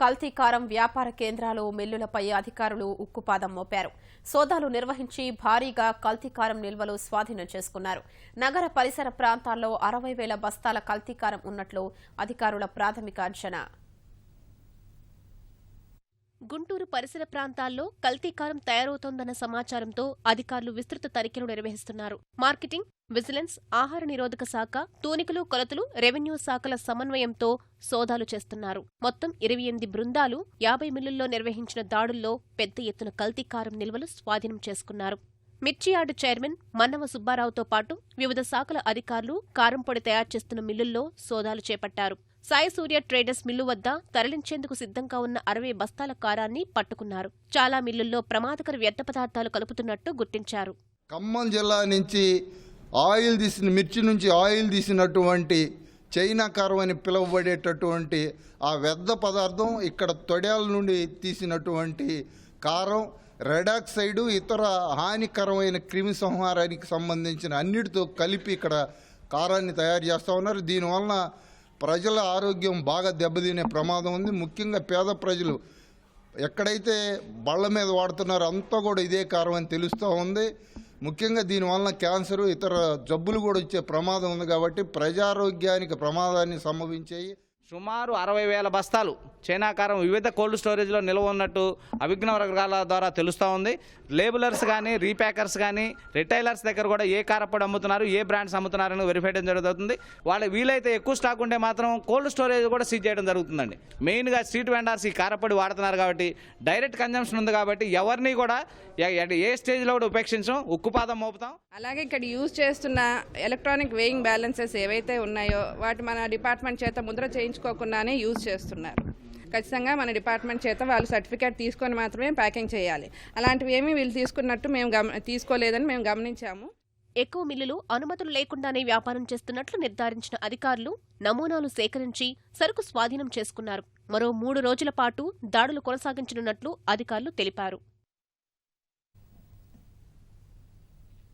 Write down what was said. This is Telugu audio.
కల్తీ కారం వ్యాపార కేంద్రాలు మిల్లులపై అధికారులు ఉక్కుపాదం మోపారు. సోదాలు నిర్వహించి భారీగా కల్తీ కారం నిల్వలు స్వాధీనం చేసుకున్నారు. నగర పరిసర ప్రాంతాల్లో 60,000 బస్తాల కల్తీ కారం ఉన్నట్లు అధికారుల ప్రాథమిక అంచనా. గుంటూరు పరిసర ప్రాంతాల్లో కల్తీకారం తయారవుతోందన్న సమాచారంతో అధికారులు విస్తృత తనిఖీలు నిర్వహిస్తున్నారు. మార్కెటింగ్, విజిలెన్స్, ఆహార నిరోధక శాఖ, తూనికలు, కొలతలు, రెవెన్యూ శాఖల సమన్వయంతో సోదాలు చేస్తున్నారు. మొత్తం 28 బృందాలు 50 మిల్లుల్లో నిర్వహించిన దాడుల్లో పెద్ద ఎత్తున కల్తీకారం నిల్వలు స్వాధీనం చేసుకున్నారు. మిర్చి యార్డు చైర్మన్ మన్నవ సుబ్బారావుతో పాటు వివిధ శాఖల అధికారులు కారం పొడి తయారు చేస్తున్న మిల్లుల్లో సోదాలు చేపట్టారు. సాయి సూర్య ట్రేడర్స్ మిల్లు వద్ద తరలించేందుకు సిద్ధంగా ఉన్న 60 బస్తాల కారాన్ని పట్టుకున్నారు. చాలా మిల్లుల్లో ప్రమాదకర వ్యర్థ పదార్థాలు కలుపుతున్నట్టు గుర్తించారు. ఖమ్మం జిల్లా నుంచి మిర్చి నుంచి ఆయిల్ తీసినటువంటి చైనా కారం అని పిలువబడేటటువంటి ఆ వ్యర్థ పదార్థం ఇక్కడ తొడయాల నుండి తీసినటువంటి కారం, రెడాక్సైడ్, ఇతర హానికరమైన క్రిమి సంహారానికి సంబంధించిన అన్నిటితో కలిపి ఇక్కడ కారాన్ని తయారు చేస్తూ ఉన్నారు. దీనివలన ప్రజల ఆరోగ్యం బాగా దెబ్బతినే ప్రమాదం ఉంది. ముఖ్యంగా పేద ప్రజలు ఎక్కడైతే బళ్ళ మీద వాడుతున్నారో అంతా కూడా ఇదే కారం అని తెలుస్తూ ఉంది. ముఖ్యంగా దీనివలన క్యాన్సరు, ఇతర జబ్బులు కూడా వచ్చే ప్రమాదం ఉంది. కాబట్టి ప్రజారోగ్యానికి ప్రమాదాన్ని సంభవించాయి. సుమారు 60,000 బస్తాలు చైనా కారం వివిధ కోల్డ్ స్టోరేజ్లో నిల్వ ఉన్నట్టు అభిజ్ఞ వర్గాల ద్వారా తెలుస్తూ ఉంది. లేబులర్స్ కానీ, రీప్యాకర్స్ కానీ, రిటైలర్స్ దగ్గర కూడా ఏ కారపొడి అమ్ముతున్నారు, ఏ బ్రాండ్స్ అమ్ముతున్నారని వెరిఫై చేయడం జరుగుతుంది. వీలైతే ఎక్కువ స్టాక్ ఉంటే మాత్రం కోల్డ్ స్టోరేజ్ కూడా సీజ్ చేయడం జరుగుతుందండి. మెయిన్గా స్ట్రీట్ వెండర్స్ ఈ కారపొడి వాడుతున్నారు కాబట్టి, డైరెక్ట్ కన్జంప్షన్ ఉంది కాబట్టి ఎవరిని కూడా ఏ స్టేజ్లో కూడా ఉపేక్షించం, ఉక్కుపాదం మోపుతాం. అలాగే ఇక్కడ యూజ్ చేస్తున్న ఎలక్ట్రానిక్ వేయింగ్ బ్యాలెన్సెస్ ఏవైతే ఉన్నాయో వాటి మన డిపార్ట్మెంట్ చేత ముద్ర చేయించుకోకుండానే యూజ్ చేస్తున్నారు. ఖచ్చితంగా మన డిపార్ట్మెంట్ చేత వాళ్ళు సర్టిఫికేట్ తీసుకొని మాత్రమే ప్యాకింగ్ చేయాలి. అలాంటివి ఏమీ వీళ్ళు తీసుకున్నట్టు తీసుకోలేదని మేము గమనించాము. ఎక్కువ మిల్లులు అనుమతులు లేకుండానే వ్యాపారం చేస్తున్నట్లు నిర్ధారించిన అధికారులు నమూనాలు సేకరించి సరుకు స్వాధీనం చేసుకున్నారు. మరో 3 రోజుల పాటు దాడులు కొనసాగించనున్నట్లు అధికారులు తెలిపారు.